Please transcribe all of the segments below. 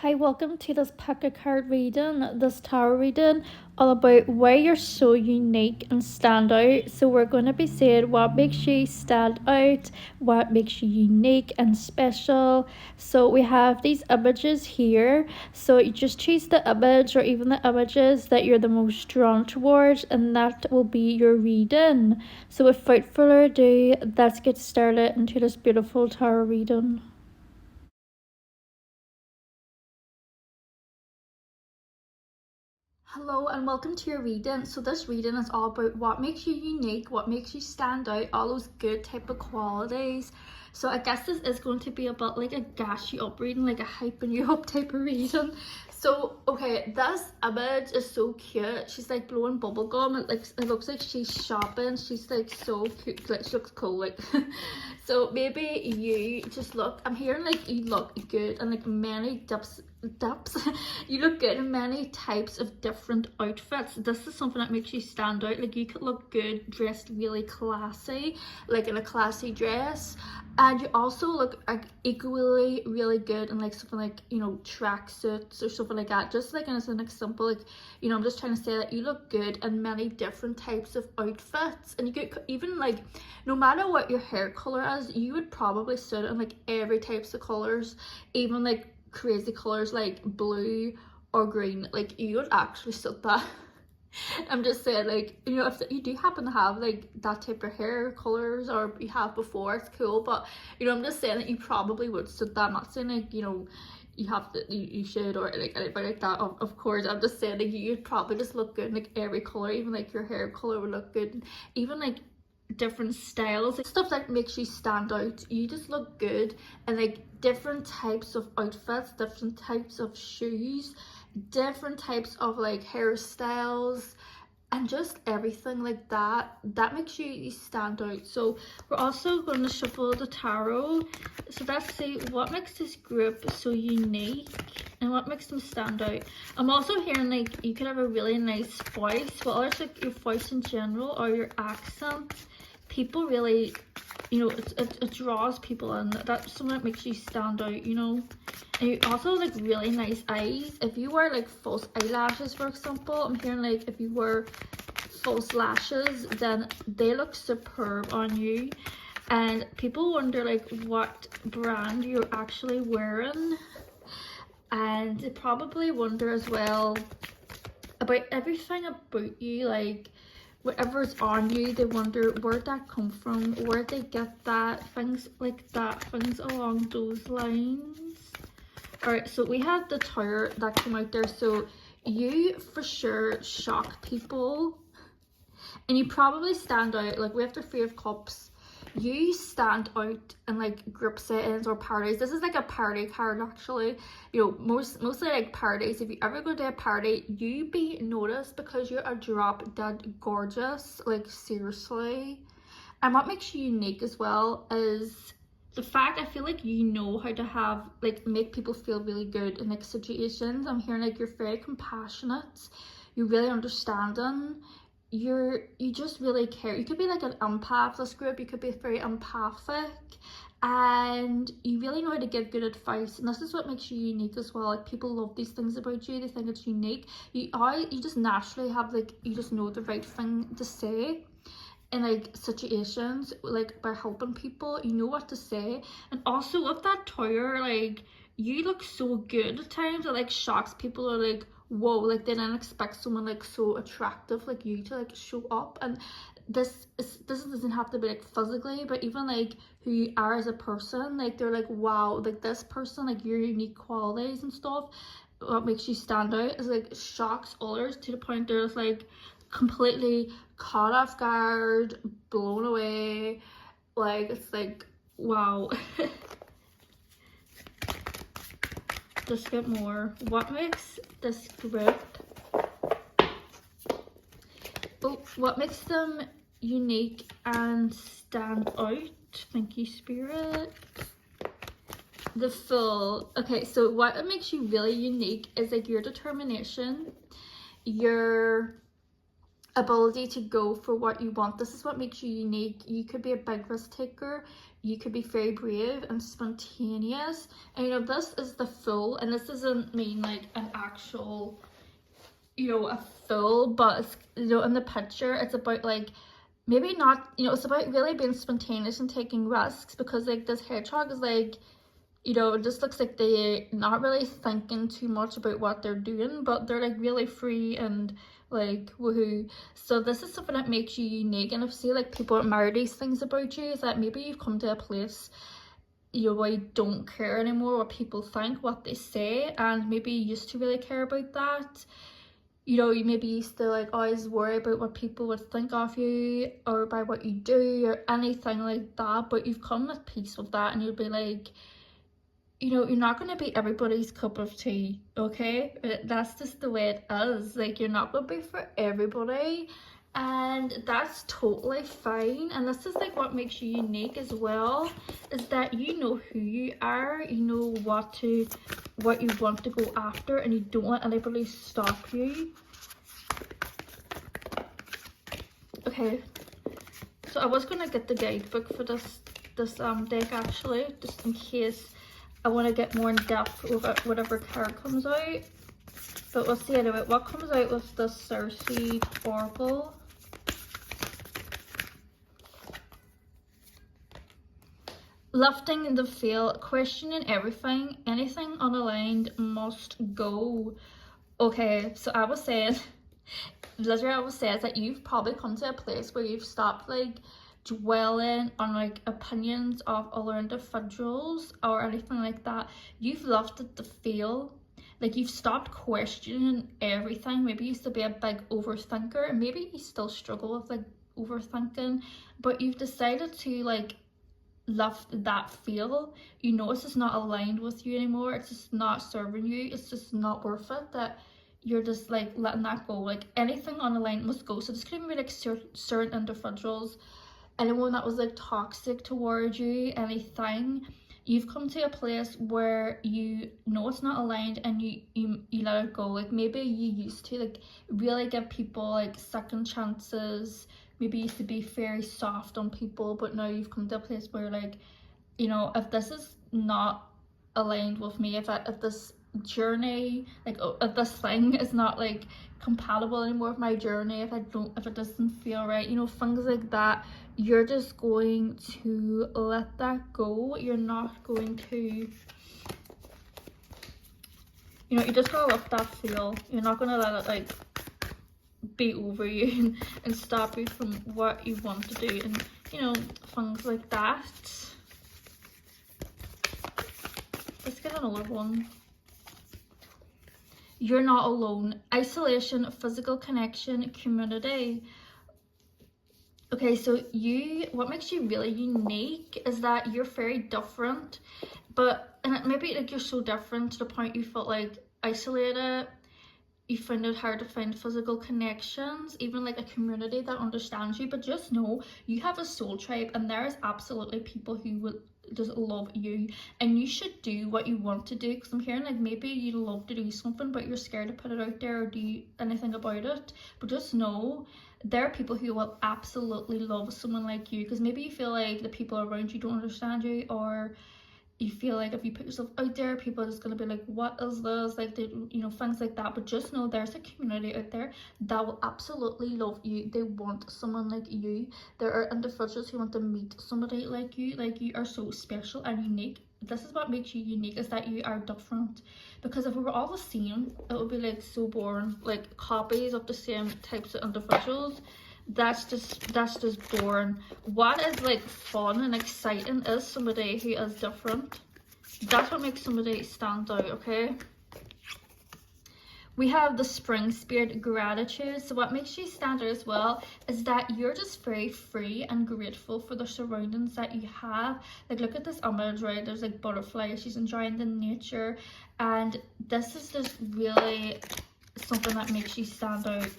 Hi, welcome to this pack card reading, this tarot reading, all about why you're so unique and stand out. So we're going to be saying what makes you stand out, what makes you unique and special. So we have these images here. So you just choose the image or even the images that you're the most drawn towards, and that will be your reading. So without further ado, let's get started into this beautiful tarot reading. Hello and welcome to your reading. So this reading is all about what makes you unique, what makes you stand out, all those good type of qualities. So I guess this is going to be about like a gas you up reading, like a hyping you up type of reading. So okay, this image is so cute. She's like blowing bubble gum. It looks like she's shopping. She's like so cute. Like she looks cool. Like so maybe you just look. I'm hearing like you look good and like many dips. You look good in many types of different outfits. This is something that makes you stand out. Like you could look good dressed really classy, like in a classy dress, and you also look like equally really good in like something like, you know, tracksuits or something like that. Just like as an example, like, you know, I'm just trying to say that you look good in many different types of outfits, and you could even like, no matter what your hair color is, you would probably suit it in like every types of colors, even like crazy colors like blue or green. Like you would actually suit that. I'm just saying, like, you know, if you do happen to have like that type of hair colors or you have before, it's cool, but you know, I'm just saying that you probably would suit that. I'm not saying like, you know, you have to, you should or like anything like that, of course. I'm just saying like you'd probably just look good in like every color, even like your hair color would look good, even like different styles, stuff that makes you stand out. You just look good and like different types of outfits, different types of shoes, different types of like hairstyles, and just everything like that makes you stand out. So we're also going to shuffle the tarot. So let's see what makes this group so unique and what makes them stand out. I'm also hearing like you could have a really nice voice, but also like your voice in general or your accent. People really, you know, it draws people in. That's something that makes you stand out, you know. And you also like really nice eyes. If you wear like false eyelashes, for example, I'm hearing like if you wear false lashes, then they look superb on you. And people wonder like what brand you're actually wearing, and they probably wonder as well about everything about you, like whatever's on you. They wonder where'd that come from, where'd they get that, things like that, things along those lines. All right, so we had the Tower that came out there. So you for sure shock people, and you probably stand out. Like we have the Three of Cups. You stand out in like group settings or parties. This is like a party card actually. You know, mostly like parties. If you ever go to a party, you be noticed because you're a drop dead gorgeous. Like seriously. And what makes you unique as well is the fact, I feel like you know how to have like make people feel really good in like situations. I'm hearing like you're very compassionate, you're really understanding, you just really care. You could be like an empath, this group, you could be very empathic, and you really know how to give good advice. And this is what makes you unique as well. Like people love these things about you, they think it's unique. You just naturally have like, you just know the right thing to say in like situations, like by helping people, you know what to say. And also with that Tower, like you look so good at times. It like shocks people, are like, whoa, like they didn't expect someone like so attractive like you to like show up. And this doesn't have to be like physically, but even like who you are as a person, like they're like, wow, like this person, like your unique qualities and stuff, what makes you stand out is like shocks others to the point they're just like completely caught off guard, blown away. Like it's like, wow. Just get more. What makes this group, what makes them unique and stand out? Thank you, Spirit. The Fool. Okay, so what makes you really unique is like your determination, your ability to go for what you want. This is what makes you unique. You could be a big risk taker. you could be very brave and spontaneous. And you know, this is the Fool, and this doesn't mean like an actual, you know, a fool, but it's, you know, in the picture it's about like, maybe not, you know, it's about really being spontaneous and taking risks, because like this hedgehog is like, you know, it just looks like they're not really thinking too much about what they're doing, but they're like really free and like woohoo. So this is something that makes you unique. And if say like people admire these things about you, is that maybe you've come to a place, you know, where you don't care anymore what people think, what they say, and maybe you used to really care about that. You know, you maybe used to like always worry about what people would think of you or by what you do or anything like that, but you've come at peace with that, and you'll be like, you know, you're not going to be everybody's cup of tea, okay? That's just the way it is. Like, you're not going to be for everybody, and that's totally fine. And this is like what makes you unique as well, is that you know who you are, you know what you want to go after, and you don't let anybody stop you. Okay, so I was going to get the guidebook for this deck actually, just in case I want to get more in depth with whatever card comes out. But we'll see anyway. What comes out with the Cersei Oracle? Lifting the veil, questioning everything, anything unaligned must go. Okay, so I was saying, literally I was saying that you've probably come to a place where you've stopped like dwelling on like opinions of other individuals or anything like that. You've lifted the veil, like you've stopped questioning everything. Maybe you used to be a big overthinker, and maybe you still struggle with like overthinking, but you've decided to like lift that veil. You know it's just not aligned with you anymore, it's just not serving you, it's just not worth it, that you're just like letting that go. Like anything unaligned must go. So this could even be like certain individuals, anyone that was like toxic towards you, anything. You've come to a place where you know it's not aligned, and you let it go. Like maybe you used to like really give people like second chances, maybe you used to be very soft on people, but now you've come to a place where like, you know, if this is not aligned with me, if this journey, like if this thing is not like compatible anymore with my journey, if it doesn't feel right, you know, things like that, you're just going to let that go. You're not going to, you know, you're just gonna let that feel. You're not gonna let it like be over you and stop you from what you want to do, and you know, things like that. Let's get another one. You're not alone. Isolation, physical connection, community. Okay, so what makes you really unique is that you're very different, and it maybe like you're so different to the point you felt like isolated. You find it hard to find physical connections, even like a community that understands you. But just know you have a soul tribe, and there is absolutely people who will just love you, and you should do what you want to do. Because I'm hearing like maybe you love to do something, but you're scared to put it out there or do anything about it. But just know there are people who will absolutely love someone like you, because maybe you feel like the people around you don't understand you, or you feel like if you put yourself out there, people are just going to be like, what is this, like, they, you know, things like that. But just know there's a community out there that will absolutely love you. They want someone like you. There are individuals who want to meet somebody like you. Like, you are so special and unique. This is what makes you unique, is that you are different. Because if we were all the same, it would be like so boring, like copies of the same types of individuals. That's just boring. What is like fun and exciting is somebody who is different. That's what makes somebody stand out. Okay, we have the Spring Spirit, gratitude. So what makes you stand out as well is that you're just very free and grateful for the surroundings that you have. Like, look at this image, right? There's like butterflies, she's enjoying the nature, and this is just really something that makes you stand out,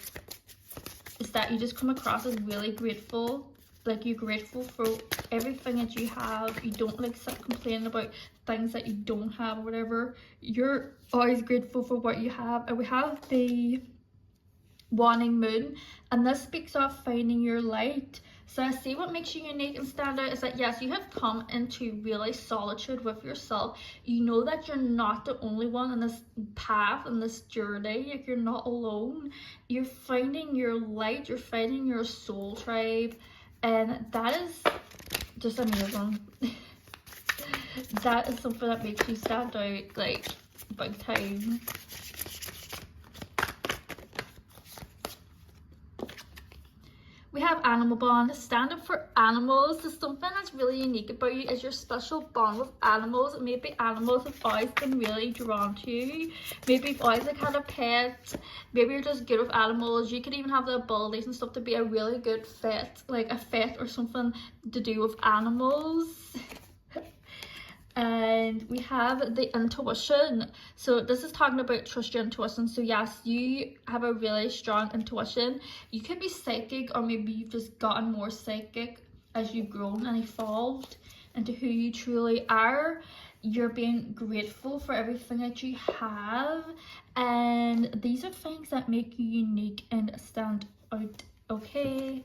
is that you just come across as really grateful. Like, you're grateful for everything that you have. You don't like sit complaining about things that you don't have or whatever. You're always grateful for what you have. And we have the waning moon, and this speaks of finding your light, So I see what makes you unique and stand out is that yes, you have come into really solitude with yourself. You know that you're not the only one in this path, in this journey. Like, you're not alone. You're finding your light, you're finding your soul tribe, and that is just amazing. That is something that makes you stand out, like, big time. We have animal bond. Stand up for animals. So something that's really unique about you is your special bond with animals. Maybe animals have always been really drawn to you. Maybe you've always like had a pet. Maybe you're just good with animals. You could even have the abilities and stuff to be a really good fit, like a fit or something to do with animals. And we have the intuition. So this is talking about trust your intuition. So yes, you have a really strong intuition. You could be psychic, or maybe you've just gotten more psychic as you've grown and evolved into who you truly are. You're being grateful for everything that you have, and these are things that make you unique and stand out. Okay,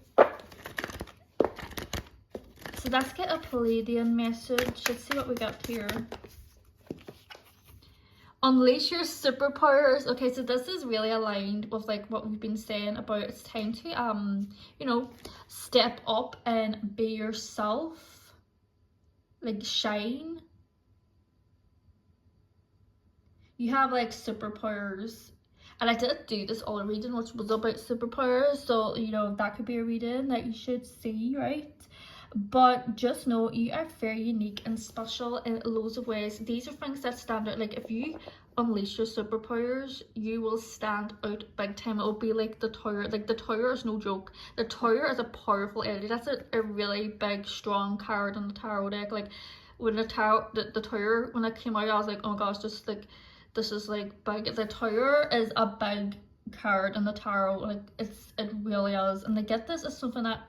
so let's get a Palladian message. Let's see what we got here. Unleash your superpowers. Okay, so this is really aligned with like what we've been saying about it's time to you know, step up and be yourself, like shine. You have like superpowers, and I did do this other reading which was about superpowers, so you know that could be a reading that you should see, right? But just know you are very unique and special in loads of ways. These are things that stand out. Like, if you unleash your superpowers, you will stand out big time. It will be like the Tower. Like, the Tower is no joke. The Tower is a powerful energy. That's a really big, strong card in the tarot deck. Like, when the Tower, when it came out, I was like, oh my gosh, just like, this is like big. The Tower is a big card in the tarot. Like, it really is. And they get this as something that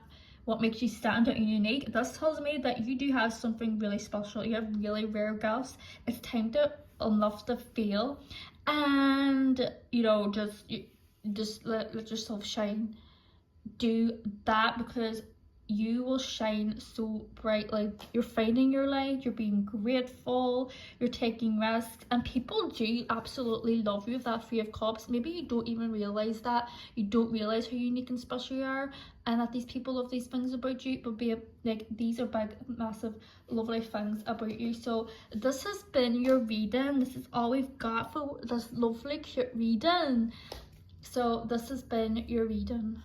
what makes you stand out and unique. This tells me that you do have something really special. You have really rare gifts. It's time to enough to feel, and you know, just let yourself shine. Do that, because you will shine so brightly. You're finding your light, you're being grateful, you're taking risks, and people do absolutely love you with that Three of Cups. Maybe you don't even realize that. You don't realize how unique and special you are, and that these people love these things about you, but like, these are big, massive, lovely things about you. So this has been your reading. This is all we've got for this lovely, cute reading. So this has been your reading.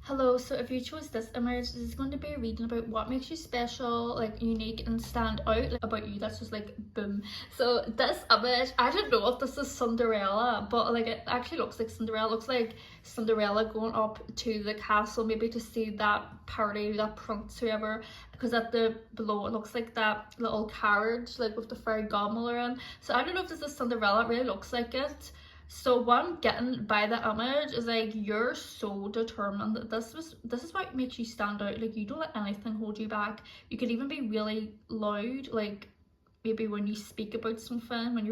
Hello, so if you chose this image, this is going to be a reading about what makes you special, like unique and stand out, like, about you. That's just like boom. So this image, I don't know if this is Cinderella, but like, it actually looks like Cinderella. It looks like Cinderella going up to the castle, maybe to see that party, that prince, whoever, because at the below it looks like that little carriage, like with the fairy godmother in. So I don't know if this is Cinderella. It really looks like it. So what I'm getting by the image is like, you're so determined. That this is what makes you stand out. Like, you don't let anything hold you back. You could even be really loud, like maybe when you speak about something, when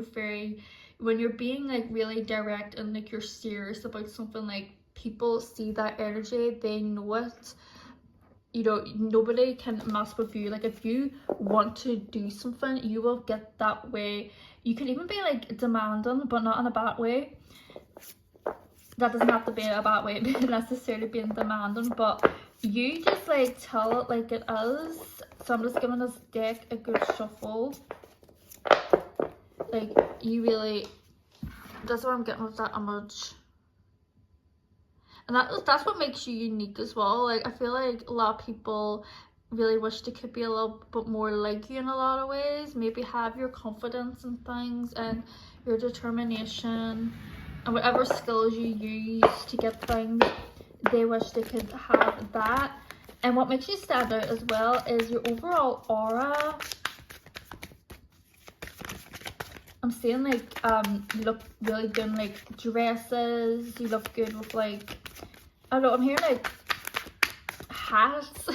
you're being like really direct and like you're serious about something. Like, people see that energy, they know it. You know, nobody can mess with you. Like, if you want to do something, you will get that way. You can even be like demanding, but not in a bad way. That doesn't have to be a bad way, necessarily being demanding, but you just like tell it like it is. So I'm just giving this deck a good shuffle. Like, you really, that's what I'm getting with that image. And that's what makes you unique as well. Like, I feel like a lot of people really wish they could be a little bit more like you in a lot of ways. Maybe have your confidence and things, and your determination, and whatever skills you use to get things, they wish they could have that. And what makes you stand out as well is your overall aura. I'm seeing like you look really good in like dresses. You look good with like, I don't know, I'm hearing like hats.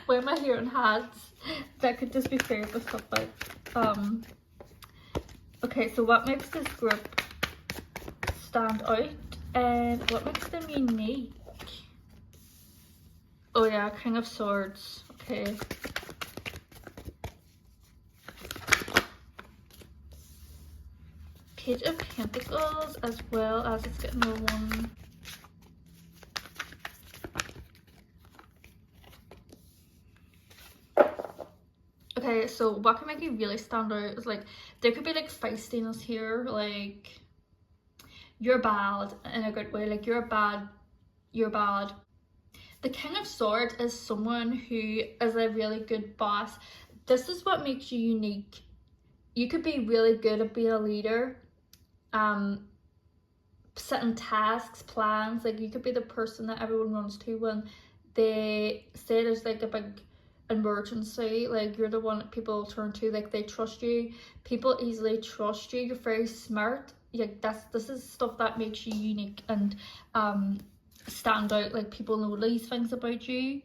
Why am I hearing hats? That could just be faired with stuff like okay, so what makes this group stand out and what makes them unique? Oh yeah, King of Swords. Okay. Page of Pentacles, as well as, let's get another one. Okay, so what can make you really stand out is like, there could be like feistiness here, like, you're bad in a good way, like you're bad. The King of Swords is someone who is a really good boss. This is what makes you unique. You could be really good at being a leader, setting tasks, plans. Like you could be the person that everyone runs to when they say there's like a big emergency. Like you're the one that people turn to, like they trust you. People easily trust you. You're very smart. Like this is stuff that makes you unique and stand out. Like people know these things about you.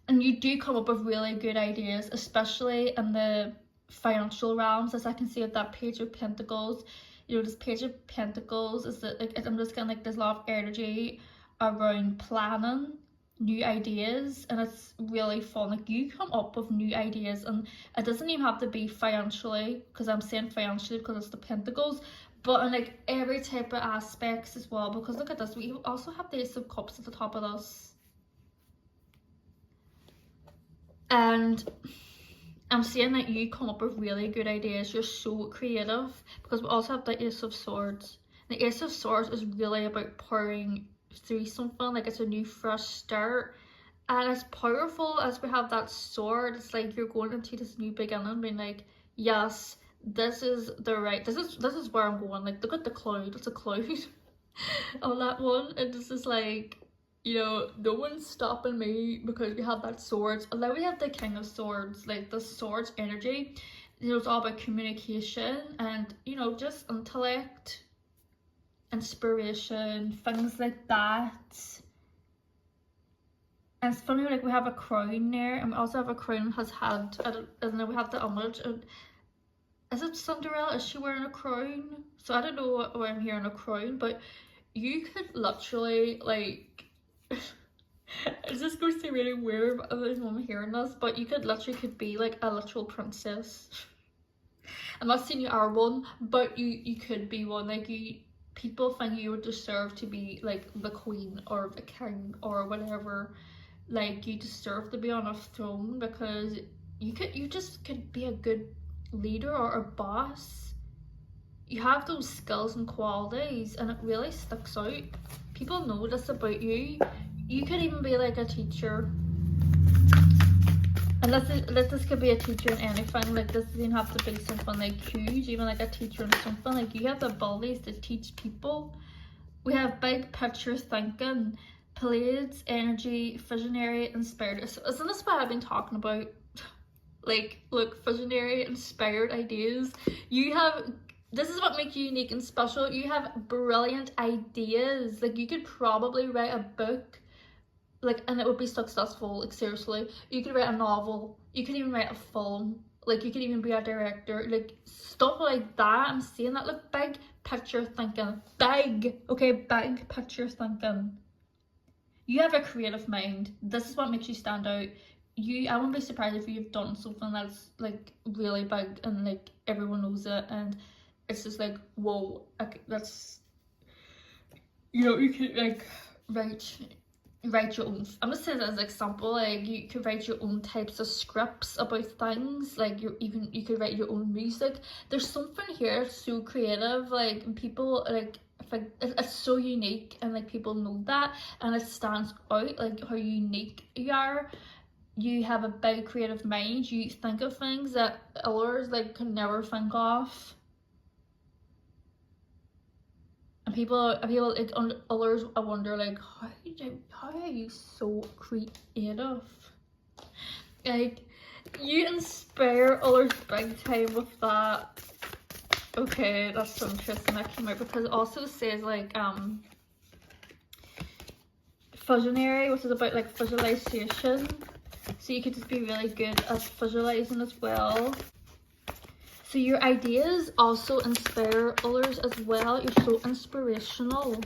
And you do come up with really good ideas, especially in the financial realms, as I can see with that Page of Pentacles. You know, this Page of Pentacles is that, like, I'm just getting like there's a lot of energy around planning new ideas, and it's really fun. Like you come up with new ideas, and it doesn't even have to be financially, because I'm saying financially because it's the Pentacles, but in like every type of aspects as well. Because look at this, we also have the Ace of Cups at the top of this. And I'm saying that you come up with really good ideas. You're so creative, because we also have the Ace of Swords. The Ace of Swords is really about powering through something, like it's a new fresh start. And as powerful as we have that sword, it's like you're going into this new beginning, being like, yes, this is the right, this is where I'm going. Like look at the cloud, it's a cloud on that one, and this is like, you know, no one's stopping me because we have that swords. And then we have the King of Swords, like the swords energy. You know, it's all about communication and, you know, just intellect, inspiration, things like that. And it's funny, like we have a crown there, and we also have a crown has had, and then we have the image. And is it Cinderella? Is she wearing a crown? So I don't know why I'm hearing a crown, but you could literally like, it's just going to be really weird when I'm hearing this, but you could literally be like a literal princess. I'm not saying you are one, but you could be one. Like people think you would deserve to be like the queen or the king or whatever. Like you deserve to be on a throne, because you just could be a good leader or a boss. You have those skills and qualities, and it really sticks out. People know this about you. You could even be like a teacher, and this could be a teacher in anything. Like this doesn't have to be something like huge, even like a teacher in something. Like you have the abilities to teach people. We have big picture thinking, Pleiades energy, visionary, inspired. So isn't this what I've been talking about? Like look, visionary, inspired ideas. You have, this is what makes you unique and special. You have brilliant ideas. Like you could probably write a book, like, and it would be successful. Like seriously, you could write a novel, you could even write a film, like you could even be a director, like stuff like that. I'm saying that, like big picture thinking, big, okay, big picture thinking. You have a creative mind. This is what makes you stand out. I wouldn't be surprised if you've done something that's like really big and like everyone knows it, and it's just like, whoa, okay, that's, you know, you could like write your own, I'm just saying as an example, like you could write your own types of scripts about things. Like you could write your own music. There's something here so creative, like people like, it's so unique, and like people know that, and it stands out like how unique you are. You have a big creative mind. You think of things that others like can never think of. And people like others, I wonder like, how are you so creative? Like you inspire others big time with that. Okay, that's so interesting that came out, because it also says like visionary, which is about like visualization. So you could just be really good at visualizing as well. So your ideas also inspire others as well. You're so inspirational.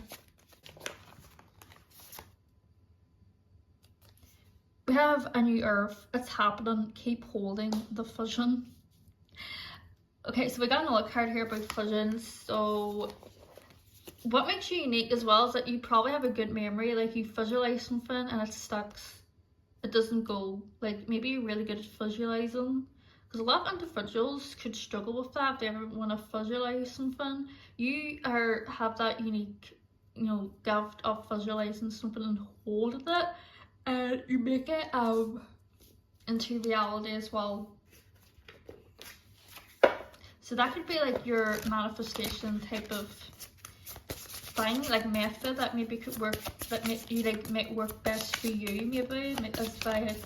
have a new earth. It's happening. Keep holding the fusion. Okay, so we got another card here about fusion. So what makes you unique as well is that you probably have a good memory. Like, you visualize something and it sticks. It doesn't go. Like, maybe you're really good at visualizing, because a lot of individuals could struggle with that if they ever want to visualize something. You have that unique, you know, gift of visualizing something and holding it, and you make it into reality as well. So that could be like your manifestation type of thing, like method that maybe could work, that might work best for you, maybe as by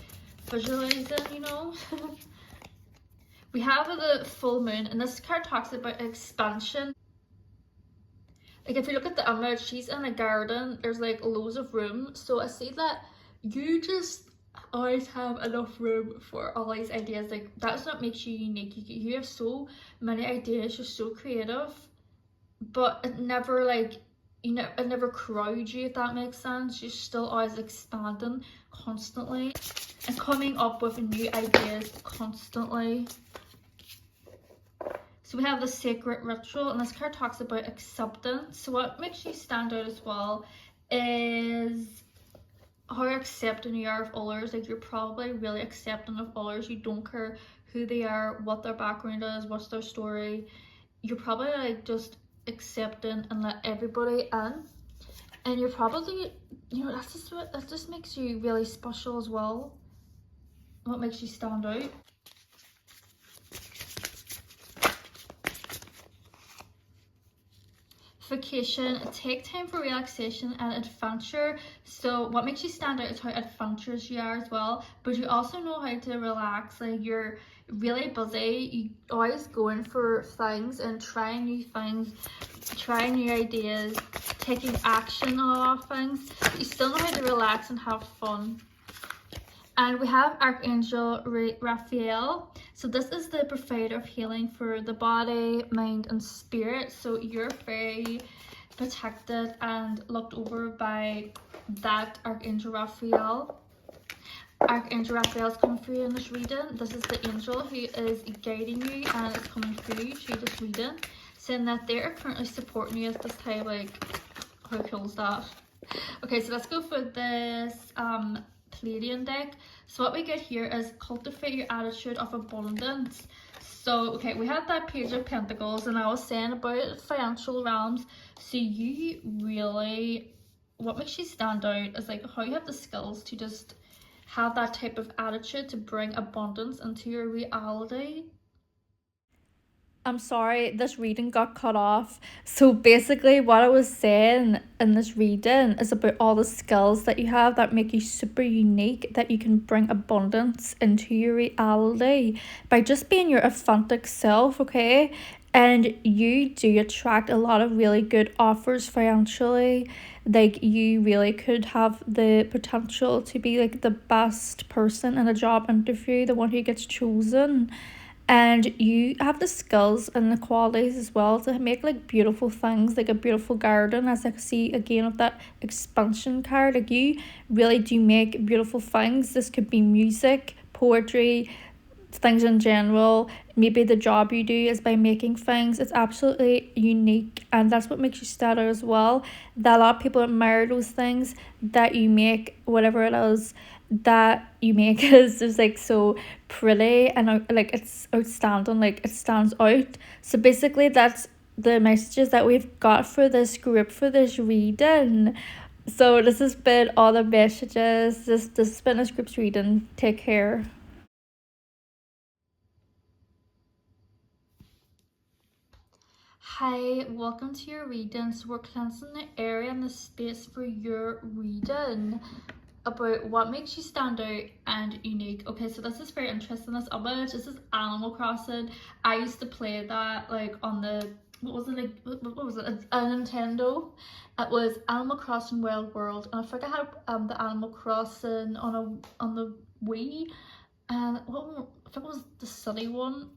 visualizing, you know. We have the full moon, and this card talks about expansion. Like, if you look at the image, she's in a garden, there's like loads of room, so I see that you just always have enough room for all these ideas. Like, that's what makes you unique. You have so many ideas, you're so creative, but it never, like, you know, it never crowds you, if that makes sense. You're still always expanding constantly and coming up with new ideas constantly. So we have the sacred ritual, and this card talks about acceptance. So what makes you stand out as well is how accepting you are of others. Like, you're probably really accepting of others. You don't care who they are, what their background is, what's their story. You're probably like just accepting and let everybody in, and you're probably, you know, that just makes you really special as well. What makes you stand out? Vacation, take time for relaxation and adventure. So what makes you stand out is how adventurous you are as well, but you also know how to relax. Like, you're really busy, you always going for things and trying new things, trying new ideas, taking action on a lot of things. You still know how to relax and have fun. And we have Archangel Raphael. So this is the provider of healing for the body, mind and spirit. So you're very protected and looked over by that Archangel Raphael. Archangel Raphael is coming through in this reading. This is the angel who is guiding you, and it's coming through this reading, saying that they are currently supporting you at this time. Like, how cool is that? Okay, so let's go for this Palladian deck. So what we get here is cultivate your attitude of abundance. So, okay, we had that Page of Pentacles, and I was saying about financial realms. So you really, what makes you stand out is like how you have the skills to just have that type of attitude to bring abundance into your reality. I'm sorry, this reading got cut off. So basically what I was saying in this reading is about all the skills that you have that make you super unique, that you can bring abundance into your reality by just being your authentic self, okay? And you do attract a lot of really good offers financially. Like, you really could have the potential to be like the best person in a job interview, the one who gets chosen. And you have the skills and the qualities as well to make like beautiful things, like a beautiful garden, as I can see again with that expansion card. Like, you really do make beautiful things. This could be music, poetry, things in general. Maybe the job you do is by making things. It's absolutely unique, and that's what makes you stand out as well, that a lot of people admire those things that you make. Whatever it is that you make is just like so pretty and like it's outstanding, like it stands out. So basically that's the messages that we've got for this group for this reading. So this has been all the messages. This has been this group's reading. Take care. Hi, welcome to your reading. So we're cleansing the area and the space for your reading about what makes you stand out and unique. Okay, so this is very interesting. This image, this is Animal Crossing. I used to play that like on the, what was it, like what was it, a Nintendo. It was Animal Crossing Wild World, and I think I had the Animal Crossing on the Wii, and what, I think it was the city one.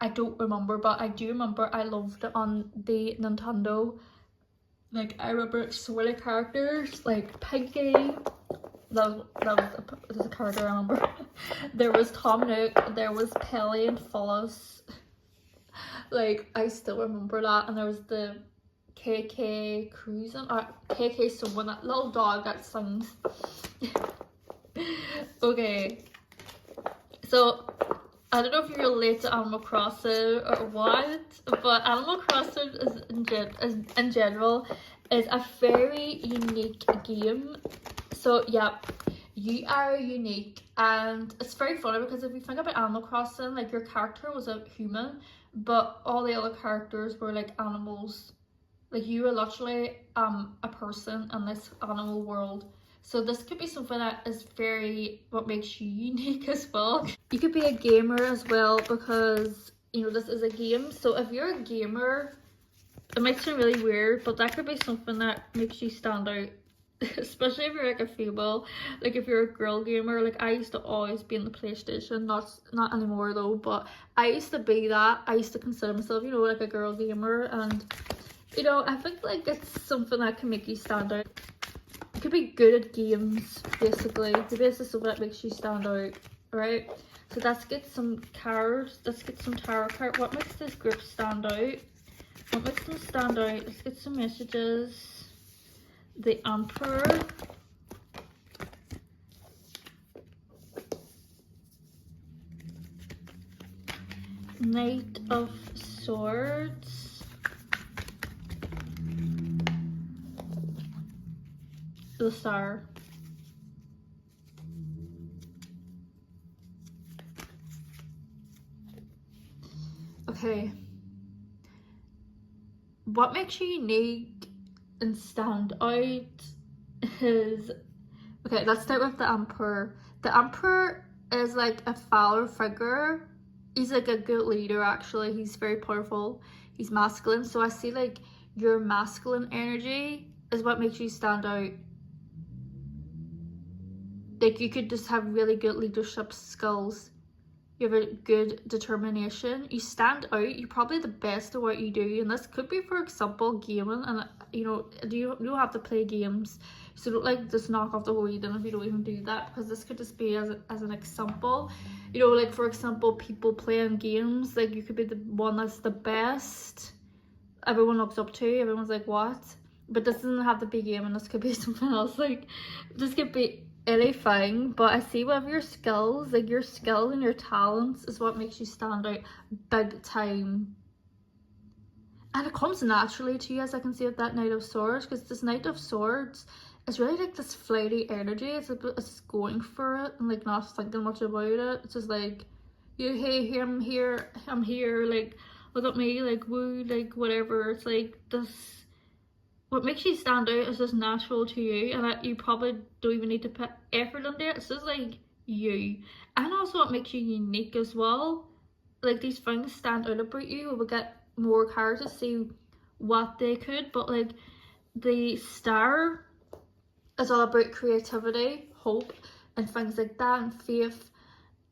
I don't remember, but I do remember I loved it on the Nintendo. Like, I remember so many characters, like Pinky, was a character I remember. There was Tom Nook, there was Pelly and Phyllis. Like, I still remember that. And there was the KK Cruising, or KK someone, that little dog that sings. Okay, so I don't know if you relate to Animal Crossing or what, but Animal Crossing is in general is a very unique game. So yeah, you are unique, and it's very funny because if you think about Animal Crossing, like your character was a human, but all the other characters were like animals. Like you were literally a person in this animal world. So this could be something that is very, what makes you unique as well. You could be a gamer as well, because you know this is a game. So if you're a gamer, it might sound really weird, but that could be something that makes you stand out. Especially if you're like a female, like if you're a girl gamer. Like I used to always be in the PlayStation, not anymore though, but I used to be that. I used to consider myself, you know, like a girl gamer, and you know, I think like it's something that can make you stand out. You could be good at games, basically. Maybe this is something that makes you stand out, right? So let's get some cards. Let's get some tarot cards. What makes this group stand out? What makes them stand out? Let's get some messages. The Emperor. Knight of Swords. The Star. Okay. What makes you unique and stand out is, okay, let's start with the Emperor. The Emperor is like a father figure. He's like a good leader, actually. He's very powerful. He's masculine. So I see like your masculine energy is what makes you stand out. Like you could just have really good leadership skills. You have a good determination. You stand out. You're probably the best at what you do. And this could be, for example, gaming. And you know, you don't have to play games. So don't like just knock off the whole Eden if you don't even do that. Because this could just be as an example. You know, like for example, people playing games. Like you could be the one that's the best. Everyone looks up to. Everyone's like, what? But this doesn't have to be gaming. This could be something else. Like this could be anything, but I see with your skills, like your skill and your talents is what makes you stand out big time. And it comes naturally to you, as I can see with that Knight of Swords, because this Knight of Swords is really like this flighty energy. It's just going for it and like not thinking much about it. It's just like, yeah, hey, I'm here, like look at me, like woo, like whatever. It's like this. What makes you stand out is just natural to you, and that you probably don't even need to put effort into it. It's just like you. And also what makes you unique as well. Like these things stand out about you. We'll get more cards to see what they could, but like the Star is all about creativity, hope, and things like that, and faith.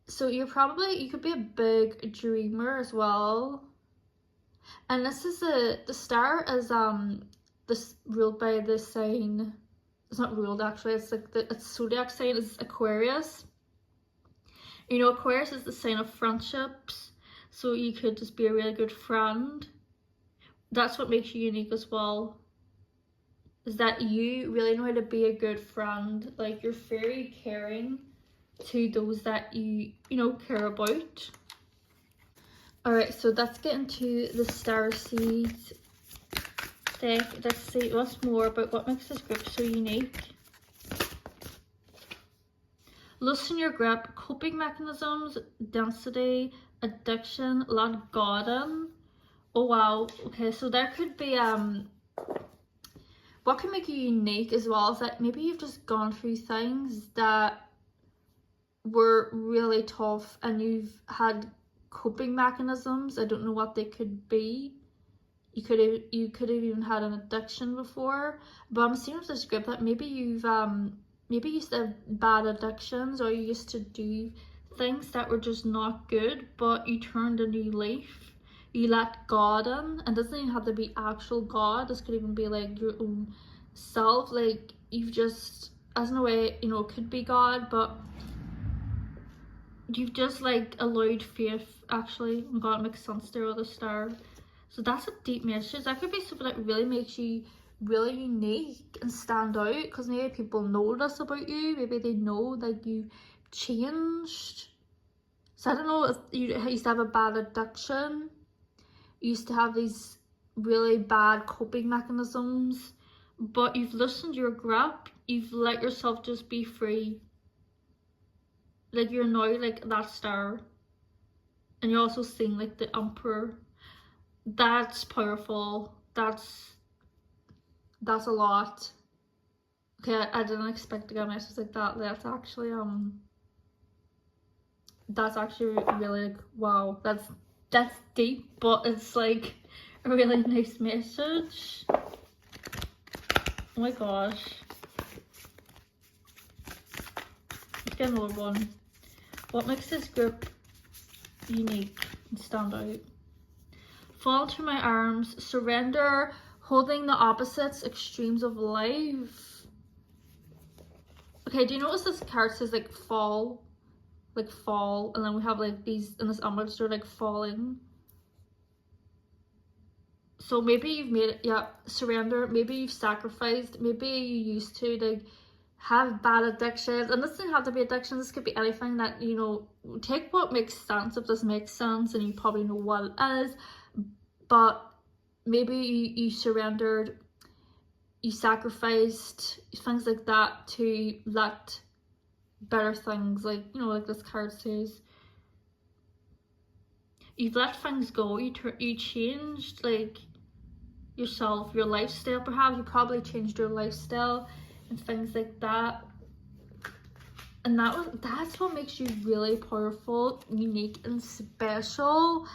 So you could be a big dreamer as well. And this is the Star is this ruled by the sign, it's not ruled actually, it's like its zodiac sign is Aquarius. You know, Aquarius is the sign of friendships, so you could just be a really good friend. That's what makes you unique as well, is that you really know how to be a good friend. Like you're very caring to those that you know care about. Alright, so let's get into the star seeds deck. Let's see what's more about what makes this group so unique. Loosen your grip, coping mechanisms, density, addiction, land garden. Oh wow, okay, so there could be what can make you unique as well is that maybe you've just gone through things that were really tough and you've had coping mechanisms. I don't know what they could be. You could have even had an addiction before, but I'm seeing with this group that maybe you've maybe you used to have bad addictions, or you used to do things that were just not good, but you turned a new leaf. You let God in, and it doesn't even have to be actual God. This could even be like your own self. Like you've just as in a way, you know, it could be God, but you've just like allowed faith, actually. Oh my god, it makes sense there with the star. So that's a deep message. That could be something that really makes you really unique and stand out, because maybe people notice about you, maybe they know that you've changed. So I don't know, if you used to have a bad addiction, you used to have these really bad coping mechanisms, but you've listened to your gut, you've let yourself just be free. Like you're now like that star, and you're also seeing like the emperor. That's powerful. That's a lot. Okay, I didn't expect to get a message like that. That's actually really like, wow, that's deep, but it's like a really nice message. Oh my gosh. Let's get another one. What makes this group unique and stand out? Fall into my arms, surrender, holding the opposites, extremes of life. Okay, do you notice this card says like fall? Like fall, and then we have like these in this image, they're like falling. So maybe you've made it, yeah, surrender, maybe you've sacrificed, maybe you used to like have bad addictions, and this doesn't have to be addiction, this could be anything that, you know, take what makes sense if this makes sense, and you probably know what it is, but maybe you surrendered, you sacrificed, things like that to let better things, like, you know, like this card says, you've let things go, you changed like yourself, your lifestyle, perhaps you probably changed your lifestyle and things like that, and that's what makes you really powerful, unique and special.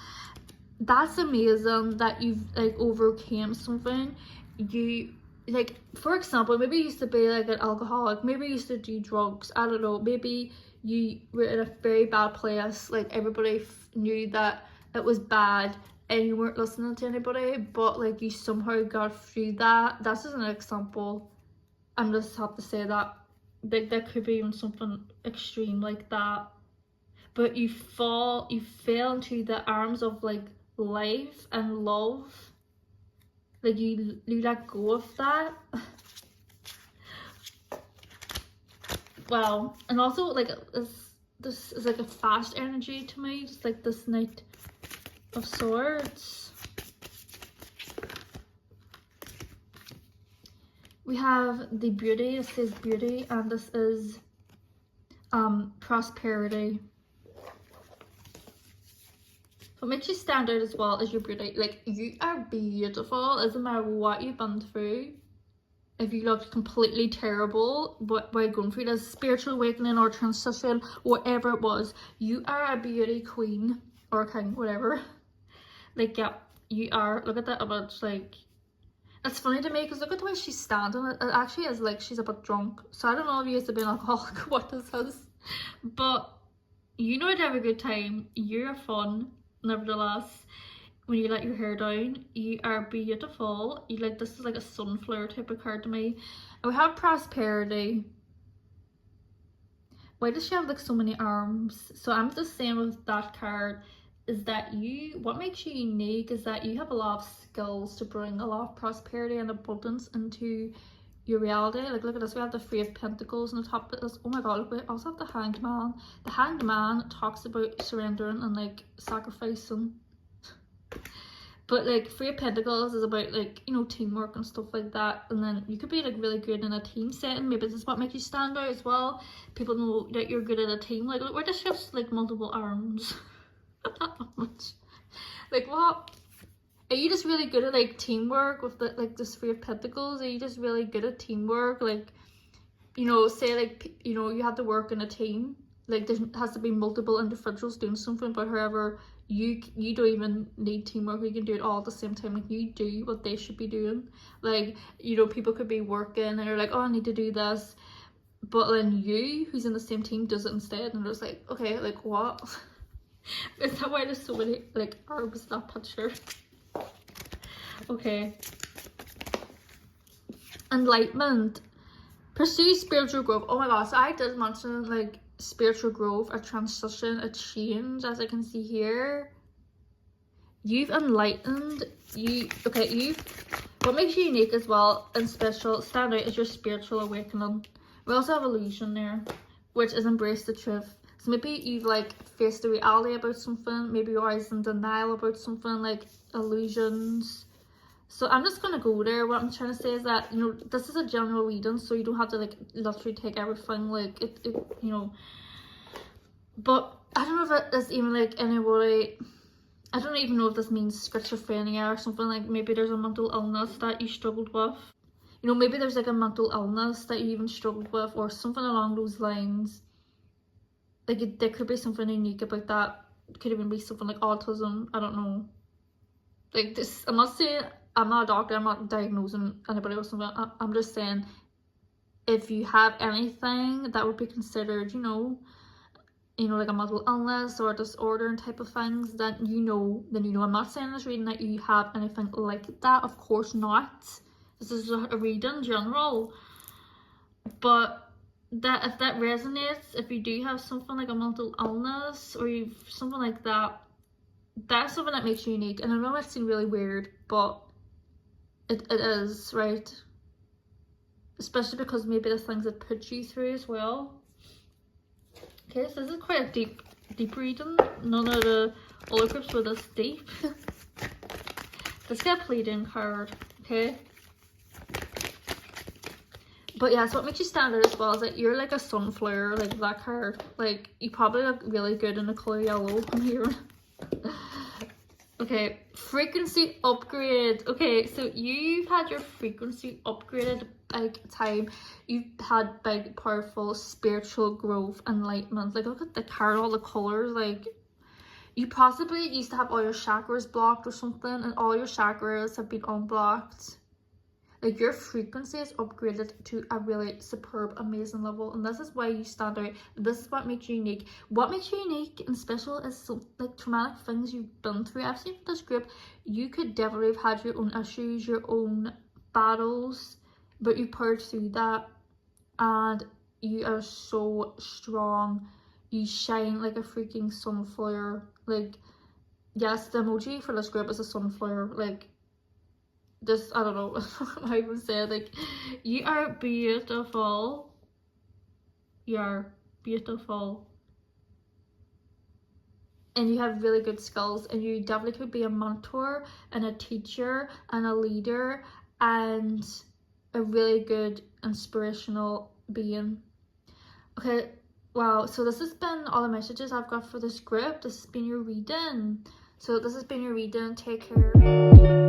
That's amazing that you've like overcame something. You, like, for example, maybe you used to be like an alcoholic, maybe you used to do drugs, I don't know, maybe you were in a very bad place, like everybody knew that it was bad and you weren't listening to anybody, but like you somehow got through that. That's just an example. I just have to say that, like, that could be even something extreme like that, but you fell into the arms of like life and love, like you let go of that. Wow. And also like this is like a fast energy to me, just like this Knight of Swords. We have the beauty, it says beauty, and this is prosperity. What makes you stand out as well as your beauty. Like, you are beautiful, it doesn't matter what you've been through. If you looked completely terrible while going through this spiritual awakening or transition, whatever it was, you are a beauty queen or king, whatever. Like, yeah, you are. Look at that image. Like, it's funny to me because look at the way she's standing. It actually is like she's a bit drunk. So I don't know if you used to be an alcoholic or what this is, but you know how to have a good time. You're fun, nevertheless. When you let your hair down, you are beautiful. You, like, this is like a sunflower type of card to me. And we have prosperity. Why does she have like so many arms? So I'm just saying with that card is that what makes you unique is that you have a lot of skills to bring a lot of prosperity and abundance into your reality. Like, look at this, we have the Three of Pentacles on the top of this. Oh my god, look, we also have the Hanged Man. The Hanged Man talks about surrendering and like sacrificing. But like Three of Pentacles is about like, you know, teamwork and stuff like that, and then you could be like really good in a team setting. Maybe this is what makes you stand out as well. People know that you're good at a team. Like, where does she have like multiple arms? Not much. Like, what? Are you just really good at like teamwork with the like this Three of Pentacles? Are you just really good at teamwork? Like, you know, say like, you know, you have to work in a team. Like, there has to be multiple individuals doing something, but however, you don't even need teamwork. You can do it all at the same time. Like, you do what they should be doing. Like, you know, people could be working and they're like, oh, I need to do this, but then you, who's in the same team, does it instead, and they're just like, okay, like, what? Is that why there's so many like arms in that picture? Okay. Enlightenment. Pursue spiritual growth. Oh my gosh, so I did mention like spiritual growth, a transition, a change, as I can see here. You've enlightened, what makes you unique as well and special, stand out, is your spiritual awakening. We also have illusion there, which is embrace the truth. So maybe you've like faced the reality about something, maybe you're always in denial about something, like illusions. So I'm just gonna go there. What I'm trying to say is that, you know, this is a general reading, so you don't have to like literally take everything, like it you know. But I don't know if it is even like anybody, I don't even know if this means schizophrenia or something, like maybe there's a mental illness that you struggled with. You know, maybe there's like a mental illness that you even struggled with or something along those lines. Like there could be something unique about that. It could even be something like autism, I don't know. Like this, I'm not saying, I'm not a doctor, I'm not diagnosing anybody or something. I'm just saying, if you have anything that would be considered, you know, like a mental illness or a disorder and type of things, then you know. I'm not saying in this reading that you have anything like that, of course not. This is a reading in general. But that if that resonates, if you do have something like a mental illness or you've something like that, that's something that makes you unique. And I know it seems really weird, but it is, right? Especially because maybe the things that put you through as well. Okay, so this is quite a deep reading. None of the other groups were this deep. Let's get a pleading card, okay? But yeah, so what makes you stand out as well is that you're like a sunflower, like that card. Like, you probably look really good in the colour yellow, I'm hearing. Okay, frequency upgrade. Okay, so you've had your frequency upgraded big time. You've had big, powerful spiritual growth, enlightenment. Like, look at the card, all the colours. Like, you possibly used to have all your chakras blocked or something, and all your chakras have been unblocked. Like, your frequency is upgraded to a really superb, amazing level, and this is why you stand out. This is what makes you unique. What makes you unique and special is some like traumatic things you've been through. I've seen from this group, you could definitely have had your own issues, your own battles, but you purged through that, and you are so strong. You shine like a freaking sunflower. Like, yes, the emoji for this group is a sunflower. Like, just, I don't know how I even say it. Like, you are beautiful. You are beautiful. And you have really good skills, and you definitely could be a mentor and a teacher and a leader and a really good inspirational being. Okay, wow, so this has been all the messages I've got for this group. This has been your reading. So this has been your reading. Take care.